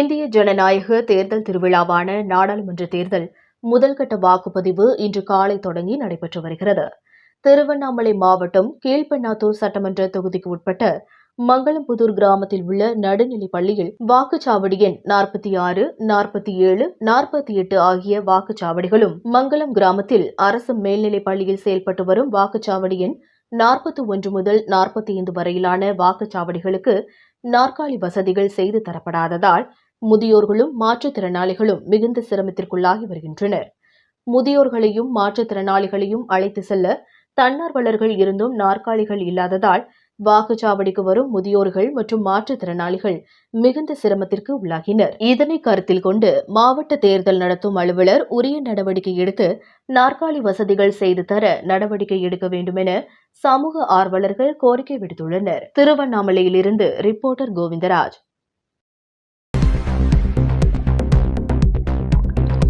இந்திய ஜனநாயக தேர்தல் திருவிழாவான நாடாளுமன்ற தேர்தல் முதல்கட்ட வாக்குப்பதிவு இன்று காலை தொடங்கி நடைபெற்று வருகிறது. திருவண்ணாமலை மாவட்டம் கீழ்பெண்ணாத்தூர் சட்டமன்ற தொகுதிக்கு உட்பட்ட மங்களம்புதூர் கிராமத்தில் உள்ள நடுநிலைப் பள்ளியில் வாக்குச்சாவடி எண் 46, 47, 48 ஆகிய வாக்குச்சாவடிகளும், மங்களம் கிராமத்தில் அரசு மேல்நிலைப் பள்ளியில் செயல்பட்டு வரும் வாக்குச்சாவடி எண் 41 முதல் 45 வரையிலான வாக்குச்சாவடிகளுக்கு நாற்காலி வசதிகள் செய்து தரப்படாததால் முதியோர்களும் மாற்றுத்திறனாளிகளும் மிகுந்த சிரமத்திற்குள்ளாகி வருகின்றனர். முதியோர்களையும் மாற்றுத்திறனாளிகளையும் அழைத்து செல்ல தன்னார்வலர்கள் இருந்தும் நாற்காலிகள் இல்லாததால் வாக்குச்சாவடிக்கு வரும் முதியோர்கள் மற்றும் மாற்றுத்திறனாளிகள் மிகுந்த சிரமத்திற்கு உள்ளாகினர். இதனை கருத்தில் கொண்டு மாவட்ட தேர்தல் நடத்தும் அலுவலர் உரிய நடவடிக்கை எடுத்து நாற்காலி வசதிகள் செய்து தர நடவடிக்கை எடுக்க வேண்டும் என சமூக ஆர்வலர்கள் கோரிக்கை விடுத்துள்ளனர். திருவண்ணாமலையிலிருந்து ரிப்போர்ட்டர் கோவிந்தராஜ்.